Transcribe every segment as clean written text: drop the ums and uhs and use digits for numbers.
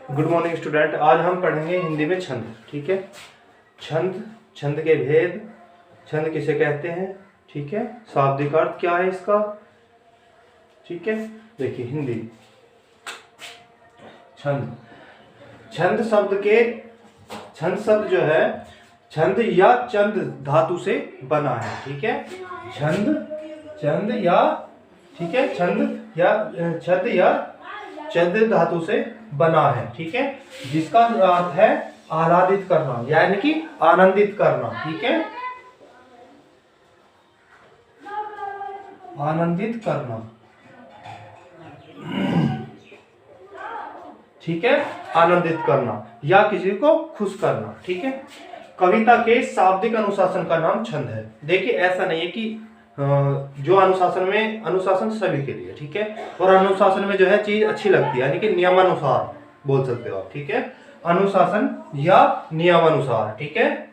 Good morning student. आज हम पढ़ेंगे हिंदी में छंद। ठीक है, छंद, छंद के भेद, छंद किसे कहते हैं, ठीक है, शाब्दिक अर्थ क्या है इसका। ठीक है, देखिए हिंदी छंद, छंद शब्द जो है छंद या चंद धातु से बना है। ठीक है, छंद या, ठीक है, छंद या चंद धातु से बना है। ठीक है, जिसका अर्थ है आह्लादित करना, यानी कि आनंदित करना। ठीक है, आनंदित करना। ठीक है, आनंदित करना या किसी को खुश करना। ठीक है, कविता के शाब्दिक अनुशासन का नाम छंद है। देखिए, ऐसा नहीं है कि जो अनुशासन सभी के लिए, ठीक है, और अनुशासन में जो है चीज अच्छी लगती है, यानी कि नियमानुसार बोल सकते हो आप। ठीक है, अनुशासन या नियमानुसार। ठीक है,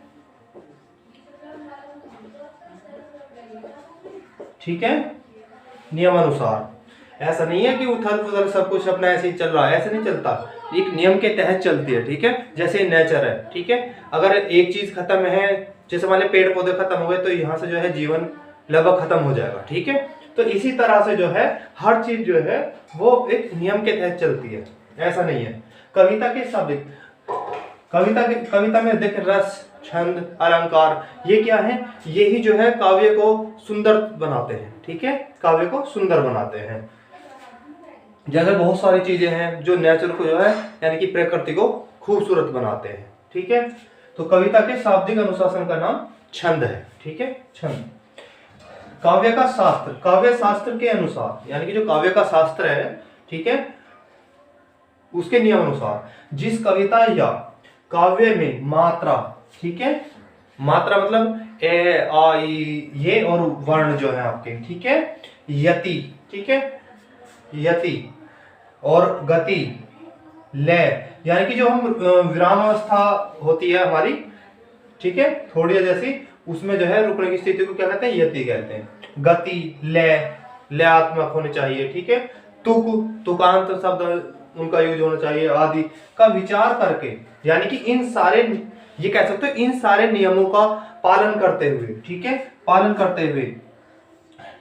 ठीक है, नियमानुसार। ऐसा नहीं है कि उथल पुथल सब कुछ अपना ऐसे ही चल रहा है, ऐसे नहीं चलता, एक नियम के तहत चलती है। ठीक है, जैसे नेचर है। ठीक है, अगर एक चीज खत्म है, जैसे मान पेड़ पौधे खत्म हो गए तो यहाँ से जो है जीवन लगभग खत्म हो जाएगा। ठीक है, तो इसी तरह से जो है हर चीज जो है वो एक नियम के तहत चलती है, ऐसा नहीं है। कविता के शाब्दिक, कविता में देख, रस, छंद, अलंकार, ये क्या है, ये ही जो है काव्य को सुंदर बनाते हैं। ठीक है, काव्य को सुंदर बनाते हैं। जैसे बहुत सारी चीजें हैं जो नेचर को जो है, यानी कि प्रकृति को खूबसूरत बनाते हैं। ठीक है, तो कविता के शाब्दिक अनुशासन का नाम छंद है। ठीक है, छंद। काव्य का शास्त्र, काव्य शास्त्र के अनुसार, यानी कि जो काव्य का शास्त्र है, ठीक है, उसके नियम अनुसार जिस कविता या काव्य में मात्रा, ठीक है, मात्रा मतलब ए, आ, ई, ये और वर्ण जो है आपके, ठीक है, यति, ठीक है, यति और गति, लय, यानी कि जो हम विराम अवस्था होती है हमारी, ठीक है, थोड़ी जैसी, उसमें जो है रुकने की स्थिति को क्या कहते हैं, यति कहते हैं। गति, लय, लयात्मक होने चाहिए। ठीक है, तुकांत शब्द उनका यूज होना चाहिए, आदि का विचार करके, यानी कि इन सारे, ये कह सकते हो, इन सारे नियमों का पालन करते हुए, ठीक है, पालन करते हुए,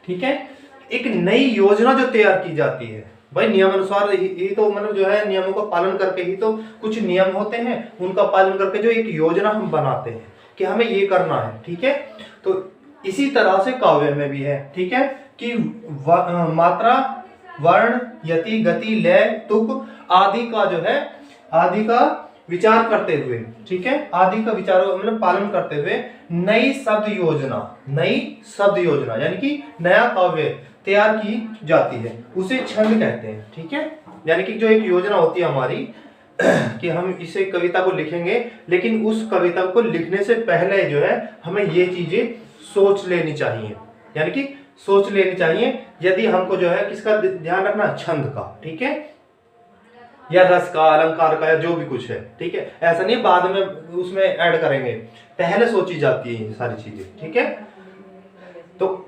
ठीक है, एक नई योजना जो तैयार की जाती है। भाई नियम अनुसार ही तो, मतलब जो है नियमों का पालन करके ही तो कुछ नियम होते हैं, उनका पालन करके जो एक योजना हम बनाते हैं कि हमें ये करना है। ठीक है, तो इसी तरह से काव्य में भी है। ठीक है, कि मात्रा, वर्ण, यति, गति, लय, तुक आदि का जो है, आदि का विचार करते हुए, ठीक है, आदि का विचार मतलब पालन करते हुए नई शब्द योजना यानी कि नया काव्य तैयार की जाती है, उसे छंद कहते हैं। ठीक है, यानी कि जो एक योजना होती है हमारी कि हम इसे कविता को लिखेंगे, लेकिन उस कविता को लिखने से पहले जो है हमें ये चीजें सोच लेनी चाहिए, यानी कि सोच लेनी चाहिए। यदि हमको जो है किसका ध्यान रखना, छंद का, ठीक है, या रस का, अलंकार का, या जो भी कुछ है। ठीक है, ऐसा नहीं बाद में उसमें ऐड करेंगे, पहले सोची जाती है ये सारी चीजें। ठीक है, तो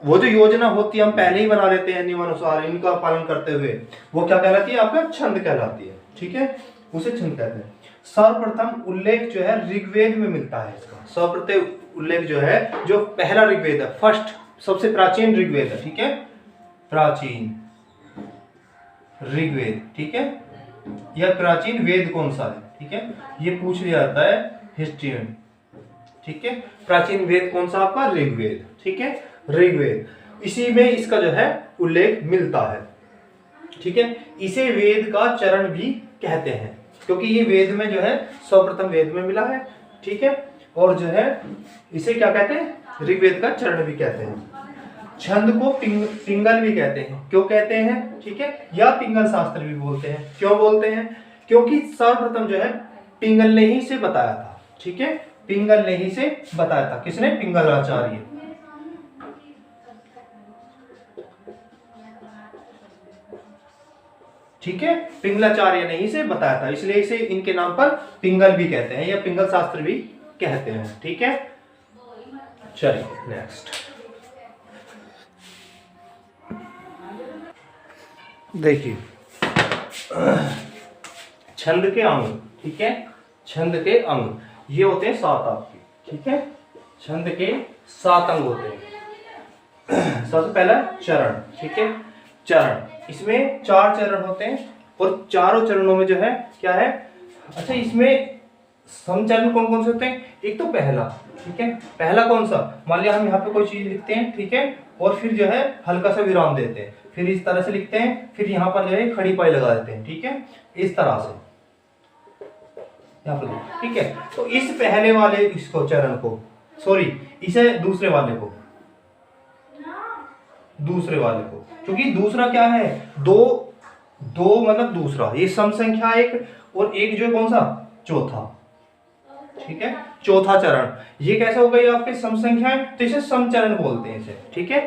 वो जो योजना होती है हम पहले ही बना लेते हैं नियमानुसार, इनका पालन करते हुए, वो क्या कहलाती है, आपका छंद कहलाती है। ठीक है, उसे छंद कहते हैं। सर्वप्रथम उल्लेख जो है ऋग्वेद में मिलता है इसका। सर्वप्रथम उल्लेख जो है, जो पहला ऋग्वेद है, फर्स्ट, सबसे प्राचीन ऋग्वेद है। ठीक है, प्राचीन ऋग्वेद। ठीक है, यह प्राचीन वेद कौन सा है, ठीक है, ये पूछ लिया जाता है हिस्ट्री में। ठीक है, प्राचीन वेद कौन सा आपका, ऋग्वेद। ठीक है, ऋग्वेद, इसी में इसका जो है उल्लेख मिलता है। ठीक है, इसे वेद का चरण भी कहते हैं, क्योंकि ये वेद में जो है सर्वप्रथम वेद में मिला है। ठीक है, और जो है इसे क्या कहते हैं, ऋग्वेद का चरण भी कहते हैं। छंद को पिंगल भी कहते हैं। क्यों कहते हैं, ठीक है, या पिंगल शास्त्र भी बोलते हैं। क्यों बोलते हैं, क्योंकि सर्वप्रथम जो है पिंगल ने ही से बताया था। ठीक है, पिंगल ने ही से बताया था, किसने, पिंगलाचार्य। ठीक है, पिंगलाचार्य ने ही से बताया था, इसलिए इसे इनके नाम पर पिंगल भी कहते हैं या पिंगल शास्त्र भी कहते हैं। ठीक है, चलिए नेक्स्ट देखिए, छंद के अंग, ठीक है, छंद के अंग ये होते हैं 7 आपके, ठीक है, छंद के 7 अंग होते हैं। सबसे पहला चरण, ठीक है, चरण, इसमें 4 चरण होते हैं और चारों चरणों में जो है क्या है, अच्छा इसमें समचरण कौन कौन से होते हैं, एक तो पहला, ठीक है, पहला कौन सा, मान लिया हम यहाँ पे कोई चीज लिखते हैं, ठीक है, और फिर जो है हल्का सा विराम देते हैं, फिर इस तरह से लिखते हैं, फिर यहाँ पर जो है खड़ी पाई लगा देते हैं, ठीक है, इस तरह से यहाँ पर, ठीक है। तो इस पहले वाले इसको चरण को, सॉरी इसे दूसरे वाले को, क्योंकि दूसरा क्या है, दो मतलब दूसरा, ये सम संख्या एक और एक जो है कौन सा, चौथा, ठीक है, चौथा चरण, ये कैसे हो गई आपके सम संख्याएं, तो इसे समचरण बोलते हैं इसे, ठीक है,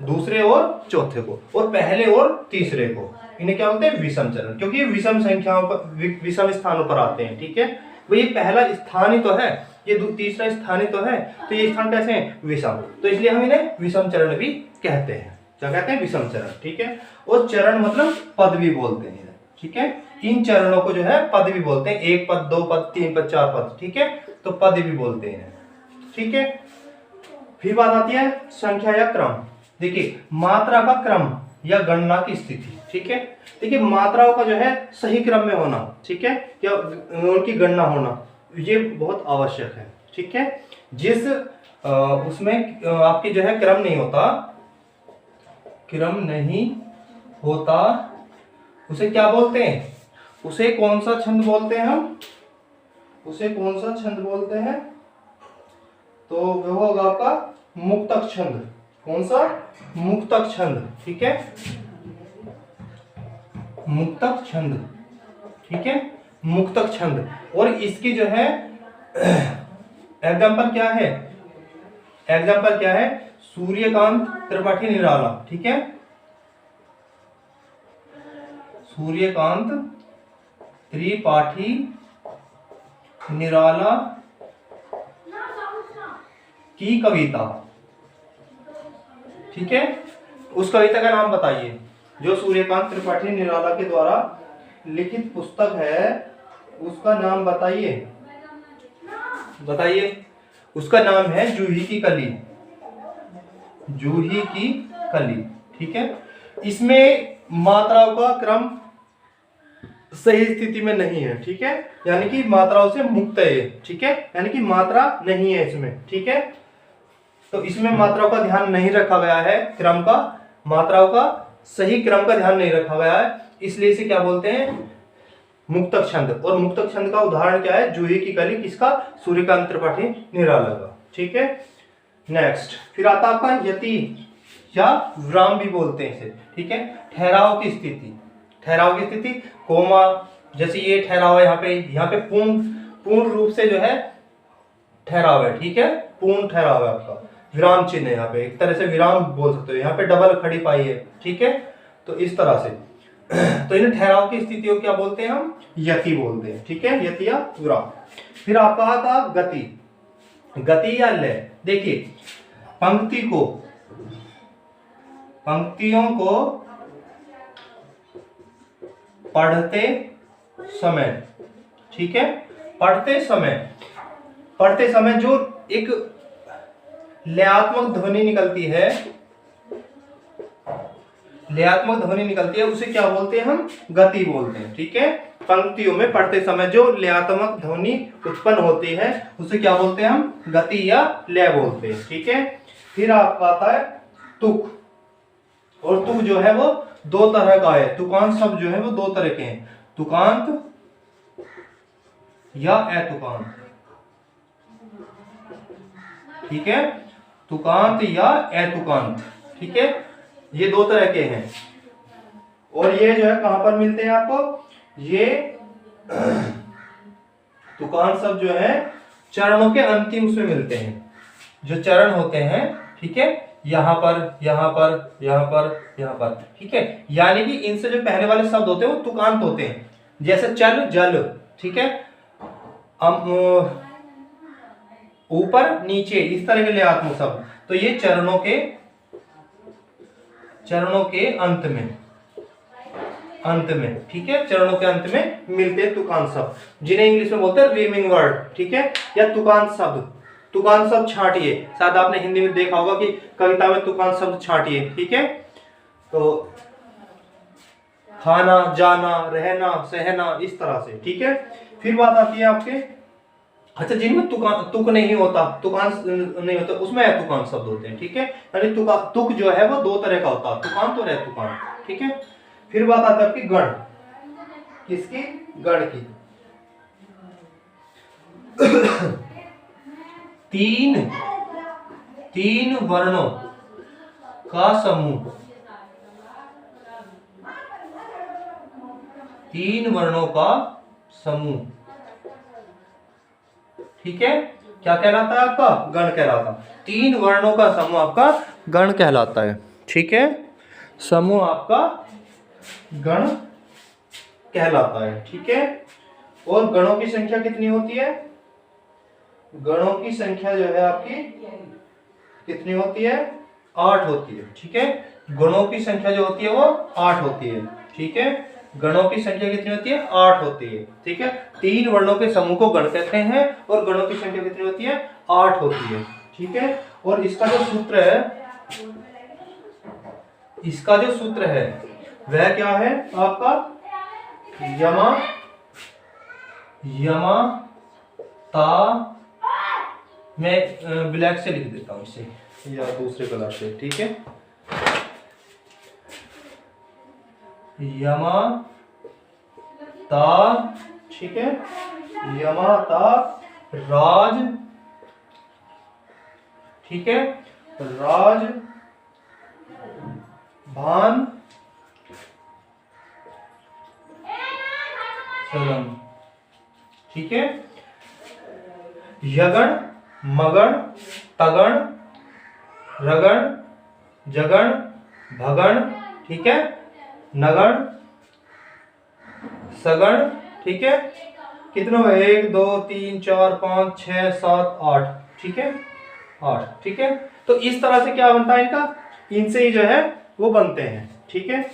दूसरे और चौथे को, और पहले और तीसरे को इन्हें क्या बोलते हैं, विषम चरण, क्योंकि ये विषम संख्याओं पर, विषम स्थानों पर आते हैं, ठीक है। वो ये पहला स्थान ही तो है, ये तीसरा स्थान ही तो है, तो ये स्थान कैसे हैं, विषम, तो इसलिए हम इन्हें विषम चरण भी कहते हैं, क्या कहते हैं, विषम चरण, ठीक है। और चरण मतलब पद भी बोलते हैं, ठीक है, इन चरणों को जो है पद भी बोलते हैं, 1 पद, 2 पद, 3 पद, 4 पद, ठीक है, तो पद भी बोलते हैं, ठीक है। फिर बात आती है संख्या या क्रम, देखिए मात्रा का क्रम या गणना की स्थिति, ठीक है, देखिए मात्राओं का जो है सही क्रम में होना, ठीक है, या उनकी गणना होना, ये बहुत आवश्यक है, ठीक है। जिस उसमें आपकी जो है क्रम नहीं होता उसे क्या बोलते हैं, उसे कौन सा छंद बोलते हैं हम, उसे कौन सा छंद बोलते हैं, तो वो होगा आपका मुक्तक छंद, कौन सा, मुक्तक छंद, ठीक है, मुक्तक छंद, ठीक है, मुक्तक छंद। और इसकी जो है एग्जाम्पल क्या है, सूर्यकांत त्रिपाठी निराला, ठीक है, सूर्यकांत त्रिपाठी निराला की कविता, ठीक है, उस कविता का नाम बताइए, जो सूर्यकांत त्रिपाठी निराला के द्वारा लिखित पुस्तक है, उसका नाम बताइए, उसका नाम है जूही की कली, जूही की कली, ठीक है। इसमें मात्राओं का क्रम सही स्थिति में नहीं है, ठीक है, यानी कि मात्राओं से मुक्त है, ठीक है, यानी कि मात्रा नहीं है इसमें, ठीक है, तो इसमें मात्राओं का ध्यान नहीं रखा गया है, क्रम का, मात्राओं का सही क्रम का ध्यान नहीं रखा गया है, इसलिए इसे क्या बोलते हैं, मुक्तक छंद। और मुक्तक छंद का उदाहरण क्या है, जूही की कली, किसका, सूर्यकांत त्रिपाठी निराला का, ठीक है। नेक्स्ट फिर आता आपका यति या विराम भी बोलते हैं इसे, ठीक है, ठहराव की स्थिति, कोमा, जैसे ये ठहराव है यहाँ पे पूर्ण रूप से जो है ठहराव है, ठीक है, पूर्ण ठहराव है आपका, विराम चिन्ह है यहाँ पे, एक तरह से विराम बोल सकते हो, यहाँ पे डबल खड़ी पाई है, ठीक है, तो इस तरह से तो इन ठहराव की स्थितियों क्या बोलते हैं हम, यति बोलते हैं, ठीक है, यति या विराम। फिर आपका आता गति या लय, देखिए पंक्तियों को पढ़ते समय, ठीक है, पढ़ते समय जो एक लयात्मक ध्वनि निकलती है, उसे क्या बोलते हैं हम, गति बोलते हैं, ठीक है। पंक्तियों में पढ़ते समय जो लयात्मक ध्वनि उत्पन्न होती है उसे क्या बोलते हैं हम, गति या लय बोलते हैं, ठीक है। फिर आपका आता है तुक, और तुक जो है वो 2 तरह का है, तुकांत शब्द जो है वो 2 तरह के हैं, तुकांत या अतुकांत, ठीक है, तुकांत या अतुकांत, ठीक है, ये 2 तरह के हैं। और ये जो है कहां पर मिलते हैं आपको, ये तुकांत शब्द जो है चरणों के अंतिम उसमें मिलते हैं, जो चरण होते हैं, ठीक है, यहाँ पर, ठीक है, यानी कि इनसे जो पहले वाले शब्द होते हैं वो तुकांत होते हैं, जैसे चल, जल, ठीक है, ऊपर नीचे, इस तरह के लयात्मक शब्द, तो ये चरणों के अंत में, अंत में, ठीक है, चरणों के अंत में मिलते हैं तुकांत शब्द, जिन्हें इंग्लिश में बोलते हैं रीमिंग वर्ड, ठीक है, या तुकांत शब्द। तुकांत शब्द छांटिए, शायद आपने हिंदी में देखा होगा कि कविता में तुकांत शब्द छांटिए, ठीक है। तो खाना, जाना, रहना, सहना, इस तरह से, ठीक है। फिर बात आती है आपके, अच्छा, जिनमें तुक नहीं होता, तुकांत नहीं होता, उसमें तुकांत शब्द होते हैं, ठीक है। यानी तुक जो है वो दो तरह का होता है, तुकांत और तुकांत, ठीक है। फिर बात आती है आपकी गण, किसकी? गण की। तीन वर्णों का समूह, तीन वर्णों का समूह, ठीक है, क्या कहलाता है आपका? गण कहलाता है। तीन वर्णों का समूह आपका गण कहलाता है, ठीक है, समूह आपका गण कहलाता है, ठीक है। और गणों की संख्या कितनी होती है? गणों की संख्या जो है आपकी कितनी होती है? 8 होती है, ठीक है। गणों की संख्या जो होती है वो 8 होती है, ठीक है। गणों की संख्या कितनी होती है? 8 होती है, ठीक है। तीन वर्णों के समूह को गण कहते हैं और गणों की संख्या कितनी होती है? 8 होती है, ठीक है। और इसका जो सूत्र है, इसका जो सूत्र है वह क्या है आपका? यमा ता, मैं ब्लैक से लिख देता हूं इसे या दूसरे कलर से, ठीक है। यमा ता, ठीक है, यमा ता राज, ठीक है, राज भान सलम, ठीक है। यगण, मगण, तगण, रगण, जगण, भगण, ठीक है, नगण, सगण, ठीक है। कितने हुए? 1 2 3 4 5 6 7 8, ठीक है, 8, ठीक है। तो इस तरह से क्या बनता है इनका? इनसे ही जो है वो बनते हैं, ठीक है।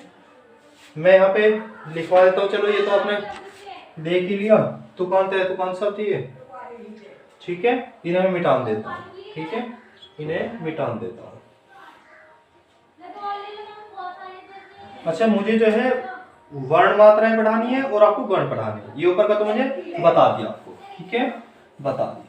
मैं यहाँ पे लिखवा देता हूँ, चलो ये तो आपने देख ही लिया, तुकांत है, तुकांत शब्द ही है, ठीक है। इन्हें मैं मिटान देता हूँ, ठीक है, इन्हें मिटान देता हूँ। अच्छा, मुझे जो है वर्ण मात्राएं पढ़ानी है और आपको गण पढ़ानी है, ये ऊपर का तो मुझे बता दिया आपको, ठीक है, बता दिया।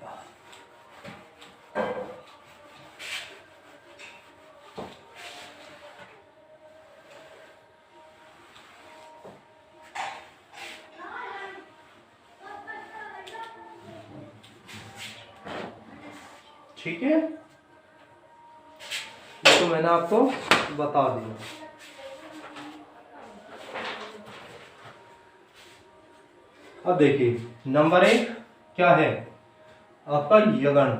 ठीक है, तो मैंने आपको बता दिया। अब देखिए, नंबर 1 क्या है आपका? यगण,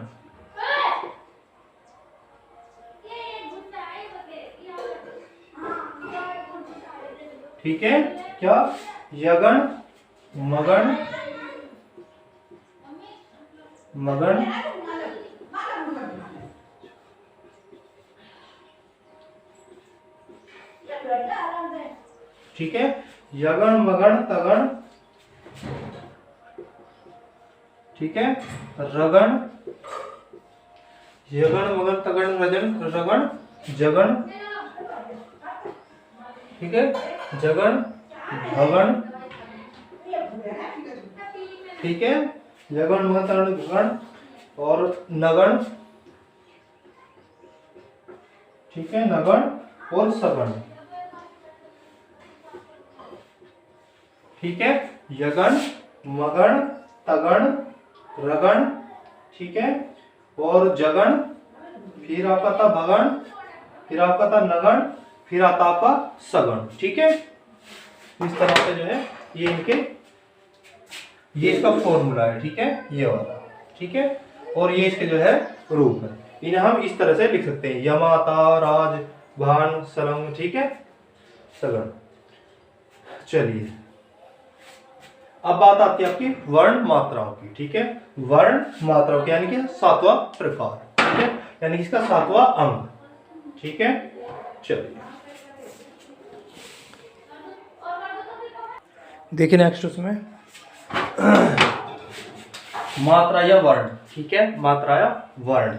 ठीक है, क्या? यगण, मगण, मगण, ठीक है, यगण, मगण, तगण, ठीक है, रगण, यगण, मगण, तगण, रजन, रगण, जगण, ठीक है, जगण, भगण, ठीक है, यगण, मगण, तगण, भगण और नगण, ठीक है, नगण और सगण, ठीक है, यगण, मगण, तगण, रगण, ठीक है, और जगण, फिर आपका था भगण, फिर आपका था नगण, फिर आता आपका सगण, ठीक है। इस तरह से जो है ये इनके, ये इसका फॉर्मूला है, ठीक है, ये वाला, ठीक है। और ये इसके जो है रूप है, इन्हें हम इस तरह से लिख सकते हैं, यमाता, राज, भान, सलम, ठीक है, सगण। चलिए, अब बात आती है आपकी वर्ण मात्राओं की, ठीक है। वर्ण मात्राओं की यानी कि 7वां प्रकार, ठीक है, यानी इसका 7वां अंग, ठीक है। चलिए, देखिए नेक्स्ट उसमें मात्रा या वर्ण, ठीक है, मात्रा या वर्ण।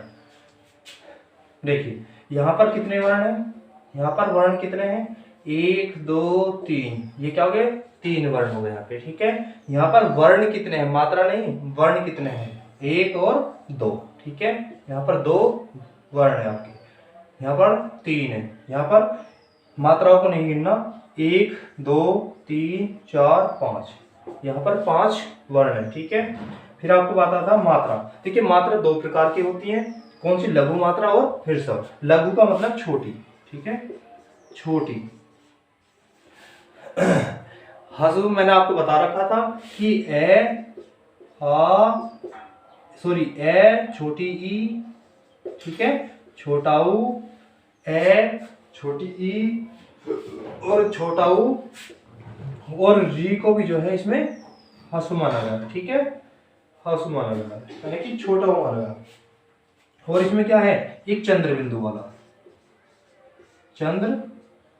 देखिए यहाँ पर कितने वर्ण हैं, यहाँ पर वर्ण कितने हैं, 1 2 3, ये क्या हो गए, 3 वर्ण हो गए यहाँ पे, ठीक है। यहाँ पर वर्ण कितने हैं, मात्रा नहीं, वर्ण कितने हैं, 1 और 2, ठीक है। यहाँ पर 2 वर्ण है आपके, यहाँ पर 3 है, यहाँ पर मात्राओं को नहीं गिनना, 1 2 3 4 5, यहाँ पर 5 वर्ण है, ठीक है। फिर आपको बताता था मात्रा। देखिए मात्रा 2 प्रकार की होती है, कौन सी, लघु मात्रा और फिर सब। लघु का मतलब छोटी, ठीक है, छोटी। हसू मैंने आपको बता रखा था कि ए छोटी ई, ठीक है, छोटा ऊ, ए छोटी ई और छोटा ऊ, और री को भी जो है इसमें हसू माना गया, ठीक है, हसू माना गया, यानी कि छोटा ऊ माना गया। और इसमें क्या है, एक चंद्र बिंदु वाला, चंद्र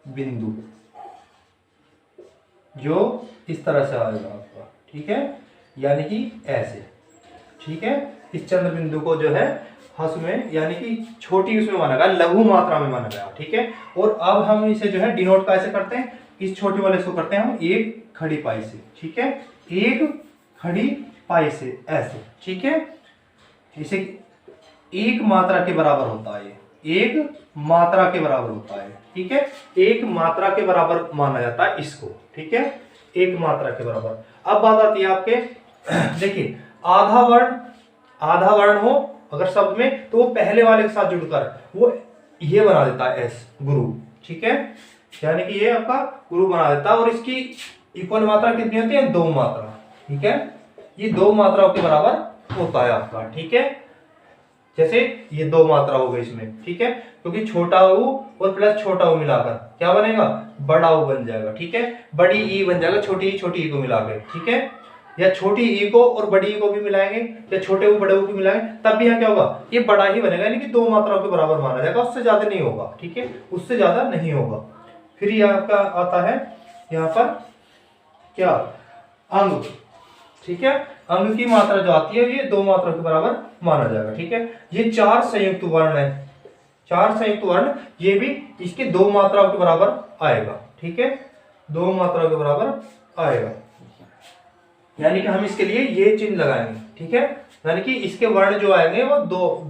बिंदु जो इस तरह से आएगा आपका, ठीक है, यानी कि ऐसे, ठीक है। इस चंद्र बिंदु को जो है हस में यानी कि छोटी उसमें माना गया, लघु मात्रा में माना गया, ठीक है। और अब हम इसे जो है डिनोट कैसे करते हैं, इस छोटे वाले को करते हैं हम एक खड़ी पाई से, ठीक है, एक खड़ी पाई से ऐसे, ठीक है। इसे एक मात्रा के बराबर होता है, एक मात्रा के बराबर होता है, ठीक है, एक मात्रा के बराबर माना जाता है इसको, ठीक है, एक मात्रा के बराबर। अब बात आती है आपके देखिए आधा वर्ण हो अगर शब्द में, तो वो पहले वाले के साथ जुड़कर वो ये बना देता है एस, गुरु, ठीक है, यानी कि ये आपका गुरु बना देता है। और इसकी इक्वल मात्रा कितनी होती है, 2 मात्रा, ठीक है, ये 2 मात्राओं के बराबर होता है आपका, ठीक है। जैसे ये 2 मात्रा हो गई इसमें, ठीक है, क्योंकि छोटा ऊ और प्लस छोटा ऊ मिलाकर क्या बनेगा, बड़ा ऊ बन जाएगा, ठीक है, बड़ी ई बन जाएगा, छोटी ई को मिलाकर, ठीक है। या छोटी ई को और बड़ी ई को भी मिलाएंगे, या छोटे ऊ बड़े ऊ को मिलाएंगे, तब भी यहाँ क्या होगा, ये बड़ा ही बनेगा, यानी कि 2 मात्राओं के बराबर माना जाएगा, उससे ज्यादा नहीं होगा, ठीक है, उससे ज्यादा नहीं होगा। फिर ये आपका आता है यहाँ पर क्या, अंग, ठीक है, अंग की मात्रा जो आती है ये 2 मात्रा के बराबर माना जाएगा, ठीक है। ये 4 संयुक्त वर्ण है, 4 संयुक्त वर्ण, ये भी इसके 2 मात्राओं के बराबर आएगा, ठीक है, 2 मात्राओं के बराबर आएगा, यानी कि हम इसके लिए ये चिन्ह लगाएंगे, ठीक है, यानी कि इसके वर्ण जो आएंगे वो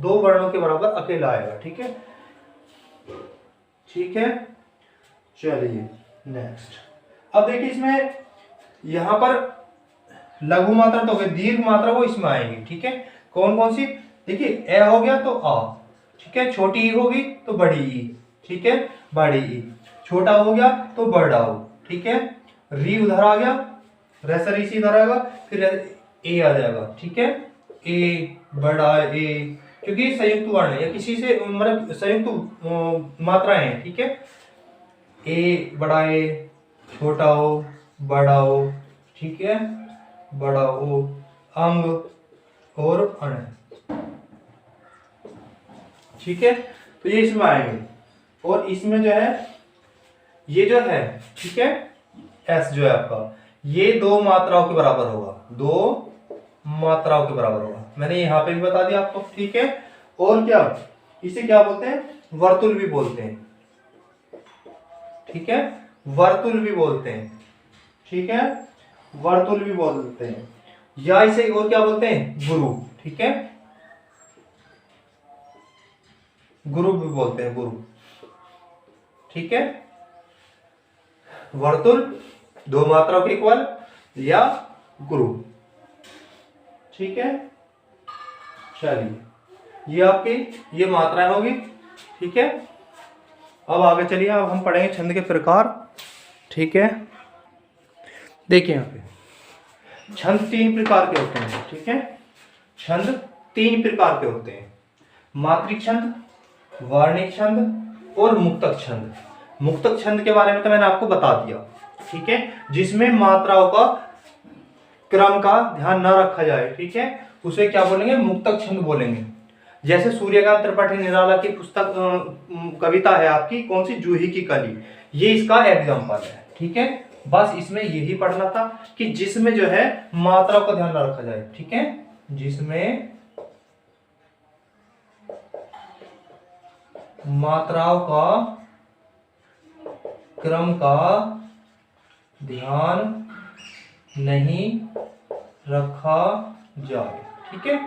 2 वर्णों के बराबर अकेला आएगा, ठीक है, ठीक है। चलिए नेक्स्ट, अब देखिए इसमें यहां पर लघु मात्रा तो हो गई, दीर्घ मात्रा वो इसमें आएंगी, ठीक है, कौन कौन सी, देखिए ए हो गया तो आ, ठीक है, छोटी ई होगी तो बड़ी ई, ठीक है, बड़ी ई, छोटा हो गया तो बड़ा हो, ठीक है, री उधर आ गया, रेसर इसी इधर आएगा, फिर ए आ जाएगा, ठीक है, ए बड़ा ए, क्योंकि संयुक्त वर्ण है या किसी से मतलब संयुक्त मात्राएं हैं, ठीक है, ए बड़ा ए, छोटा हो, बड़ा हो, ठीक है, बड़ा हो, अंग और अण, ठीक है, तो ये इसमें आएंगे। और इसमें जो है ये जो है, ठीक है, एस जो है आपका, ये 2 मात्राओं के बराबर होगा, 2 मात्राओं के बराबर होगा, मैंने यहाँ पे भी बता दिया आपको, ठीक है। और क्या, इसे क्या बोलते हैं, वर्तुल भी बोलते हैं, ठीक है, वर्तुल भी बोलते हैं, ठीक है, वर्तुल भी बोलते हैं, या इसे और क्या बोलते हैं, गुरु, ठीक है, गुरु भी बोलते हैं, गुरु, ठीक है, वर्तुल 2 मात्राओं के इक्वल या गुरु, ठीक है। चलिए ये आपकी ये मात्राएं होगी, ठीक है। अब आगे चलिए, अब हम पढ़ेंगे छंद के प्रकार, ठीक है। देखिए यहाँ पे छंद 3 प्रकार के होते हैं, ठीक है, छंद 3 प्रकार के होते हैं, मात्रिक छंद, वर्णिक छंद और मुक्तक छंद। मुक्तक छंद के बारे में तो मैंने आपको बता दिया, ठीक है, जिसमें मात्राओं का क्रम का ध्यान न रखा जाए, ठीक है, उसे क्या बोलेंगे, मुक्तक छंद बोलेंगे। जैसे सूर्यकांत त्रिपाठी निराला की पुस्तक कविता है आपकी, कौन सी, जूही की कली, ये इसका एग्जाम्पल है, ठीक है, बस इसमें यही पढ़ना था कि जिसमें जो है मात्राओं का ध्यान न रखा जाए, ठीक है, जिसमें मात्राओं का क्रम का ध्यान नहीं रखा जाए, ठीक है,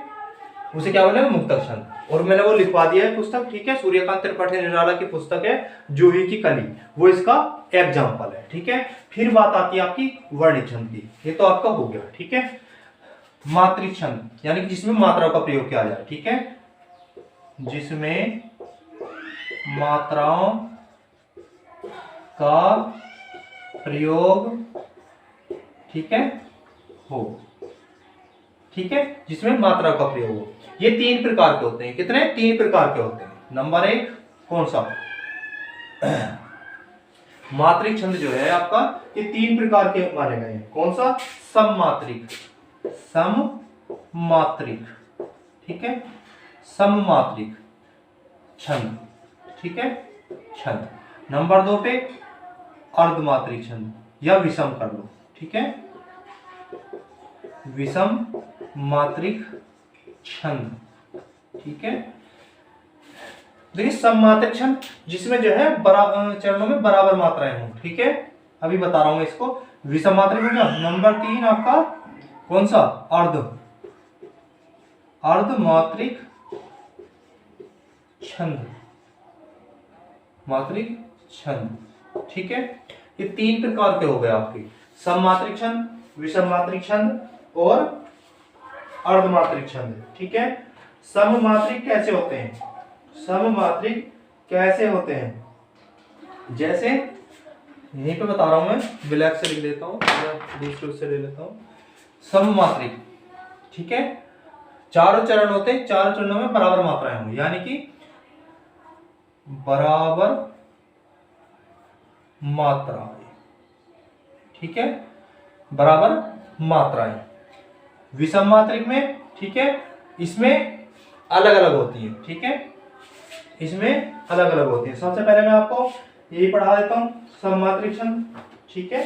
उसे क्या बोले, मुक्तक छंद। और मैंने वो लिखवा दिया है पुस्तक, ठीक है, सूर्यकांत त्रिपाठी निराला की पुस्तक है जूही की कली, वो इसका एग्जाम्पल है, ठीक है। फिर बात आती है आपकी वर्णित छंद की, ये तो आपका हो गया, ठीक है। मात्रिक छंद यानी कि जिसमें मात्राओं का प्रयोग किया जाए, ठीक है, जिसमें मात्राओं का प्रयोग, ठीक है, हो, ठीक है, जिसमें मात्रा का प्रयोग हो। ये 3 प्रकार के होते हैं, कितने, 3 प्रकार के होते हैं। नंबर 1 कौन सा, मात्रिक छंद जो है आपका, ये 3 प्रकार के माने गए हैं। कौन सा, सममात्रिक, सममात्रिक, ठीक है, सममात्रिक छंद, ठीक है, छंद। नंबर 2 पे अर्धमात्रिक छंद या विषम कर लो, ठीक है, विषम मात्रिक छंद, ठीक है। देखिए सममात्रिक छंद जिसमें जो है चरणों में बराबर मात्राएं हों, ठीक है, अभी बता रहा हूं मैं इसको। विषम मात्रिक हो गया। नंबर 3 आपका कौन सा, अर्धमात्रिक छंद, मात्रिक छंद, ठीक है। ये 3 प्रकार के हो गए आपके, सममात्रिक छंद, विषम मात्रिक छंद और अर्धमात्रिक छंद, ठीक है। सममात्रिक कैसे होते हैं, सममात्रिक कैसे होते हैं, जैसे यहीं पे बता रहा हूं मैं, ब्लैक से लिख लेता हूं या दूसरे से ले लेता हूं। सममात्रिक, ठीक है, चारों चरण होते हैं, चारों चरणों में बराबर मात्राएं होंगी, यानी कि बराबर मात्राएं, ठीक है, बराबर मात्राएं। विषम मात्रिक में, ठीक है, इसमें अलग अलग होती है, ठीक है, इसमें अलग अलग होती है। सबसे पहले मैं आपको यही पढ़ा देता हूं, सममात्रिक छंद, ठीक है,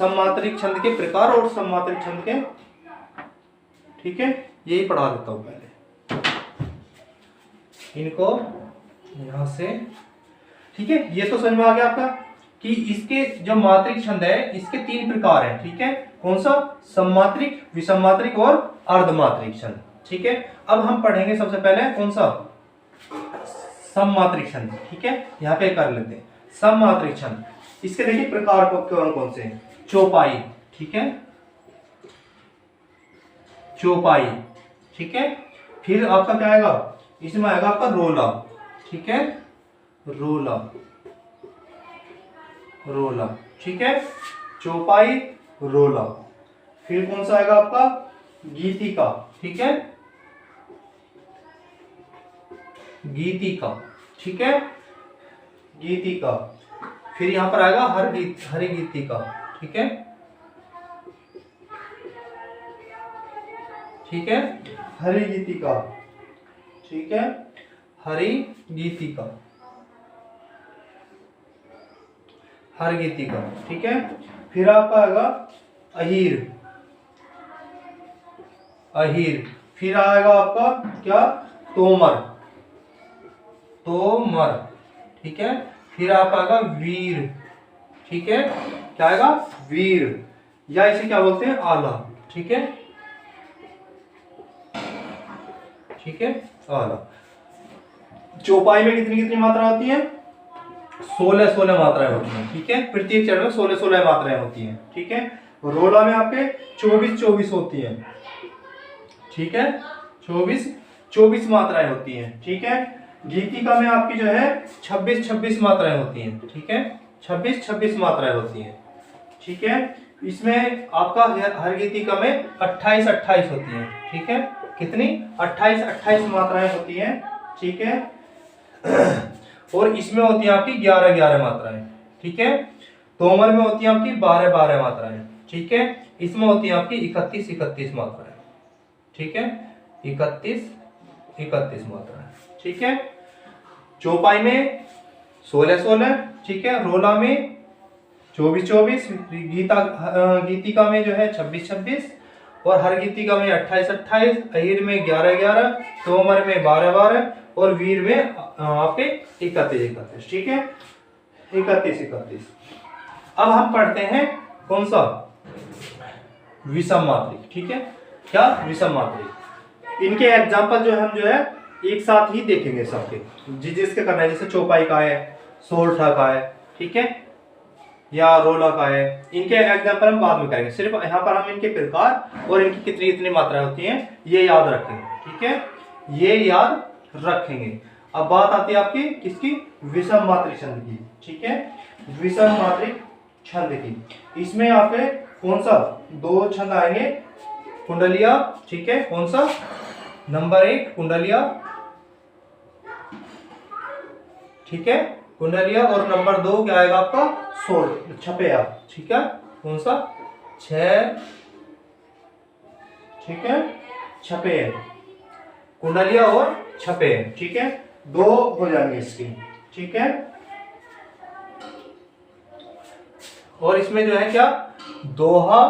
सममात्रिक छंद के प्रकार और सममात्रिक छंद के, ठीक है, यही पढ़ा देता हूं पहले इनको यहां से, ठीक है। ये तो समझ में आ गया आपका कि इसके जो मात्रिक छंद है इसके 3 प्रकार हैं, ठीक है, कौन सा, सममात्रिक, विषम मात्रिक और अर्धमात्रिक छंद, ठीक है। अब हम पढ़ेंगे सबसे पहले कौन सा, सममात्रिक छंद, ठीक है, यहां पे कर लेते हैं सममात्रिक छंद। इसके देखिए प्रकार कौन कौन से हैं, चौपाई, ठीक है, चौपाई, ठीक है। फिर आपका क्या आएगा, इसमें आएगा आपका रोला, ठीक है, रोला, रोला, ठीक है, चौपाई, रोला। फिर कौन सा आएगा आपका, गीतिका, ठीक है, गीतिका, ठीक है, गीतिका। फिर यहां पर आएगा हरि गीतिका, ठीक है, ठीक है, हरि गीतिका, ठीक है, हरि गीतिका, हरि गीतिका, ठीक है। फिर आपका आएगा अहीर, अहीर। फिर आएगा आपका क्या, तोमर, तोमर, ठीक है। फिर आपका आएगा वीर, ठीक है, क्या आएगा, वीर, या इसे क्या बोलते हैं, आला, ठीक है, ठीक है, आला। चौपाई में कितनी कितनी मात्रा होती है, 16 मात्राएं होती हैं, ठीक है, प्रत्येक चरण में 16 मात्राएं होती हैं, ठीक है। रोला में आपके 24 होती हैं, ठीक है, 24 मात्राएं होती हैं, ठीक है। गीतिका में आपकी जो है 26 मात्राएं होती हैं, ठीक है, 26 मात्राएं होती हैं, ठीक है। इसमें आपका हर गीतिका में 28 होती हैं, ठीक है, कितनी, 28 मात्राएं होती हैं, ठीक है। और इसमें होती है आपकी 11 मात्राएं, ठीक है। तोमर में होती है आपकी 12 मात्राएं, ठीक है। इसमें होती है आपकी 31 मात्राएं, ठीक है, 31 मात्राएं, ठीक है। चौपाई में 16, ठीक है, रोला में 24-24, गीतिका में जो है 26-26, और हर गीतिका में 28-28, अहिर में 11-11, तोमर में 12-12, और वीर में आपके 31-31, ठीक है, 31-31। अब हम पढ़ते हैं कौन सा, विषम मात्रिक, ठीक है, क्या विषम मात्रिक। इनके एग्जाम्पल जो हम जो है एक साथ ही देखेंगे सबके, जिसके करना है, जैसे चौपाई का है, सोरठा का है, ठीक है, या रोला का है। इनके एग्जाम्पल हम बाद में करेंगे, सिर्फ यहाँ पर हम इनके प्रकार और इनकी कितनी कितनी मात्राएं होती हैं ये याद रखेंगे, ठीक है, ये याद रखेंगे। अब बात आती है आपकी किसकी, विषम मात्रिक छंद की, ठीक है, विषम मात्रिक छंद की। इसमें आपके कौन सा 2 छंद आएंगे, कुंडलिया, ठीक है, कौन सा, नंबर 1 कुंडलिया, ठीक है, कुंडलिया, और नंबर 2 क्या आएगा आपका, सोल छपेया, ठीक है, कौन सा, 6, ठीक है, छपे, कुंडलिया और छपे, ठीक है, 2 हो जाएंगे इसकी, ठीक है। और इसमें जो है क्या, दोहा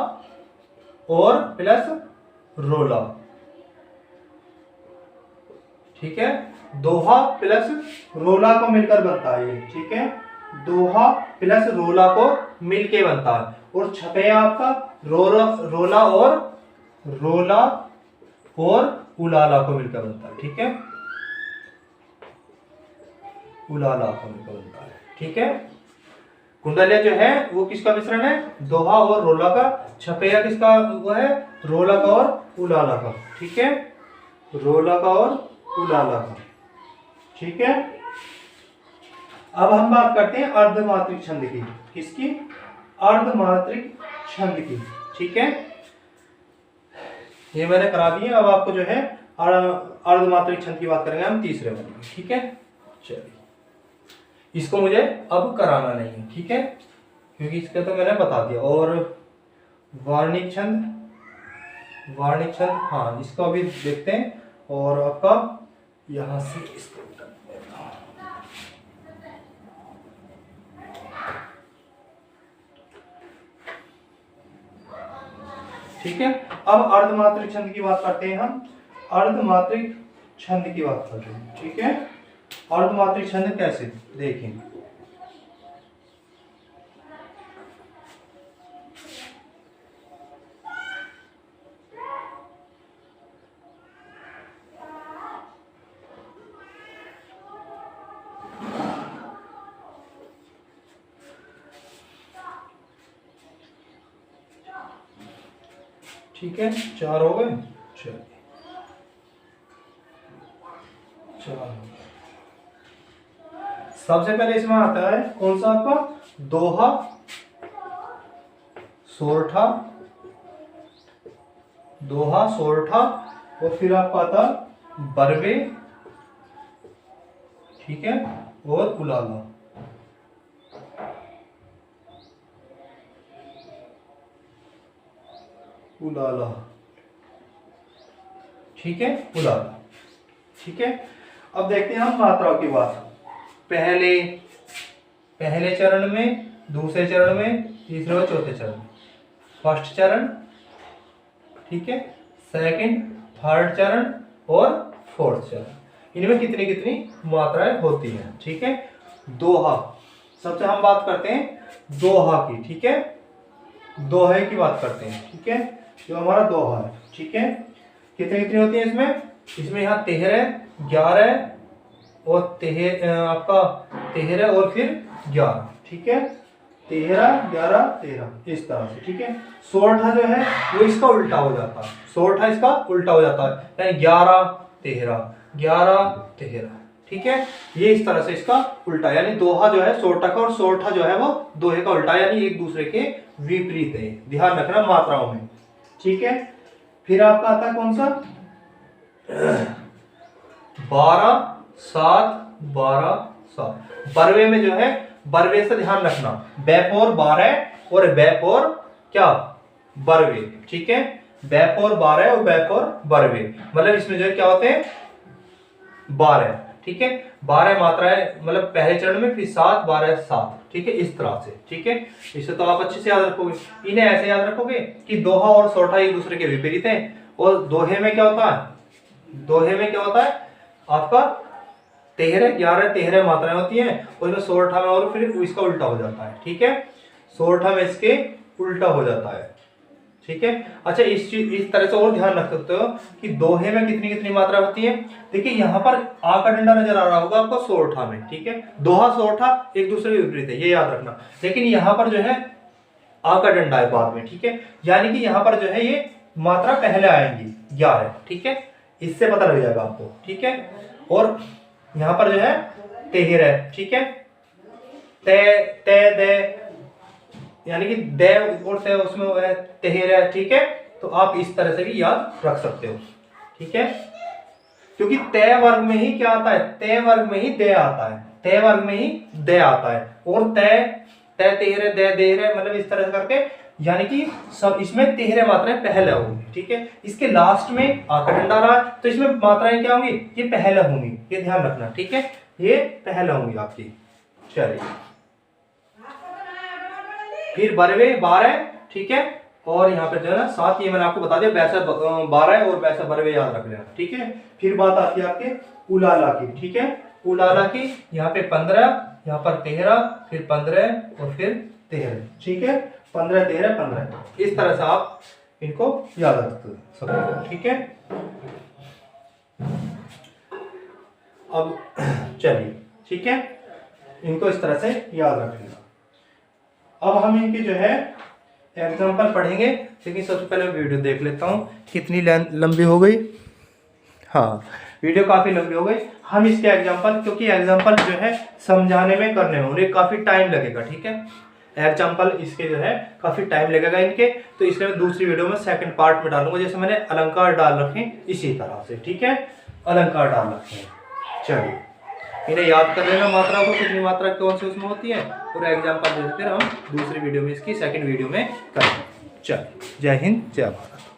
और प्लस रोला, ठीक है, दोहा प्लस रोला को मिलकर बनता है ये, ठीक है, दोहा प्लस रोला को मिलके बनता है। और छपैया आपका रोला और उलाला को मिलकर बनता है, ठीक है, उलाला को मिलकर बनता है, ठीक है। कुंडलिया जो है वो किसका मिश्रण है, दोहा और रोला का। छपैया किसका वो है, रोला का और उलाला का, ठीक है, रोला का और उलाला का, ठीक है। अब हम बात करते हैं अर्धमात्रिक छंद की, किसकी, अर्धमात्रिक छंद की, ठीक है, ये मैंने करा दी है। अब आपको जो है अर्धमात्रिक छंद की बात करेंगे हम तीसरे वाले में, ठीक है। चलिए, इसको मुझे अब कराना नहीं है, ठीक है, क्योंकि इसका तो मैंने बता दिया। और वार्णिक छंद, हाँ, इसको अभी देखते हैं। और आपका यहां से इसको ठीक है। अब अर्धमात्रिक छंद की बात करते हैं हम, अर्धमात्रिक छंद की बात करते हैं, ठीक है। अर्धमात्रिक छंद कैसे, देखें, ठीक है, 4 हो गए, चलिए 4 हो गए। सबसे पहले इसमें आता है कौन सा आपका, दोहा, सोरठा, दोहा सोरठा, और फिर आपका आता बरवे, ठीक है, और उलाला, उलाला, ठीक है, उलाला, ठीक है। अब देखते हैं हम मात्राओं की बात। पहले चरण में, दूसरे चरण में, तीसरे और चौथे चरण में। फर्स्ट चरण, ठीक है, सेकंड, थर्ड चरण और फोर्थ चरण। इनमें कितनी कितनी मात्राएं होती हैं, ठीक है। दोहा, सबसे हम बात करते हैं दोहा की, ठीक है, दोहे की बात करते हैं, ठीक है, जो हमारा दोहा है, ठीक है। कितनी कितनी होती है इसमें यहाँ 13, 11 और आपका 13 और फिर 11, ठीक है, 13, 11, 13, इस तरह से, ठीक है। सोरठा जो है वो इसका उल्टा हो जाता है, सोरठा इसका उल्टा हो जाता है, यानी 11, 13, 11, 13, ठीक है। ये इस तरह से इसका उल्टा, यानी दोहा जो है सोरठा का और सोरठा जो है वो दोहे का उल्टा, यानी एक दूसरे के विपरीत है, ध्यान रखना मात्राओं में, ठीक है। फिर आपका आता है कौन सा, 12, 7, 12, 7। बरवे में जो है, बरवे से ध्यान रखना, बैपोर 12 और बैपोर क्या, बरवे, ठीक है, बैपोर 12 और बैपोर बरवे, मतलब इसमें जो है क्या होते हैं 12, ठीक है। 12 मात्राएं, मतलब पहले चरण में, फिर 7, 12, 7, ठीक है, इस तरह से। ठीक है, इसे तो आप अच्छे से याद रखोगे। इन्हें ऐसे याद रखोगे कि दोहा और सोरठा एक दूसरे के विपरीत है, और दोहे में क्या होता है, दोहे में क्या होता है आपका 13 11 13 मात्राएं होती हैं, और इसमें सोरठा में और फिर इसका उल्टा हो जाता है। ठीक है, सोरठा में इसके उल्टा हो जाता है। ठीक है, अच्छा इस तरह से और ध्यान रख सकते हो कि दोहे में कितनी कितनी मात्रा होती है। देखिए यहाँ पर आ का डंडा नजर आ रहा होगा आपको सोरठा में। ठीक है, दोहा सोरठा एक दूसरे के विपरीत है, ये याद रखना। लेकिन यहाँ पर जो है आ का डंडा है बाद में। ठीक है, यानी कि यहाँ पर जो है ये मात्रा पहले आएंगी 11। ठीक है, इससे पता लग जाएगा आपको। ठीक है, और यहाँ पर जो है 13। ठीक है, ते ते दे, यानी कि दे और ते उसमें वो है 13। ठीक है, तो आप इस तरह से भी याद रख सकते हो। ठीक है, क्योंकि तय वर्ग में ही क्या आता है, तय वर्ग में ही दे आता है, तय वर्ग में ही दे आता है, और तय तय 13 दे 13, मतलब इस तरह से करके, यानी कि सब इसमें 13 मात्राएं पहले होंगी। ठीक है, इसके लास्ट में आका डंडा रहा तो इसमें मात्राएं क्या होंगी, ये पहले होंगी, ये ध्यान रखना। ठीक है, ये पहले होंगी आपकी। चलिए, फिर 12। ठीक है, और यहाँ पे जो है ना 7, ये मैंने आपको बता दिया, वैसा 12 और वैसा 12 याद रख लेना। ठीक है, फिर बात आती है आपके उलाला की। ठीक है, उलाला की यहाँ पे 15, यहाँ पर 13, फिर 15 और फिर 13। ठीक है, 15 13 15, इस तरह से आप इनको याद रख सकते हो। ठीक है, अब चलिए, ठीक है, इनको इस तरह से याद रखिएगा। अब हम इनके जो है एग्जाम्पल पढ़ेंगे, लेकिन सबसे पहले वीडियो देख लेता हूँ कितनी लंबी हो गई। हाँ, वीडियो काफ़ी लंबी हो गई। हम इसके एग्जाम्पल, क्योंकि एग्जाम्पल जो है समझाने में करने में उन्हें काफ़ी टाइम लगेगा। ठीक है, एग्जाम्पल इसके जो है काफ़ी टाइम लगेगा इनके, तो इसलिए मैं दूसरी वीडियो में सेकंड पार्ट में डालूंगा, जैसे मैंने अलंकार डाल रखे इसी तरह से। ठीक है, अलंकार डाल रखे हैं। चलिए, इन्हें याद कर लेना मात्रा को, कितनी मात्रा कौन सी उसमें होती है, और एग्जाम्पल फिर हम दूसरी वीडियो में, इसकी सेकंड वीडियो में करेंगे। चलिए, जय हिंद, जय भारत।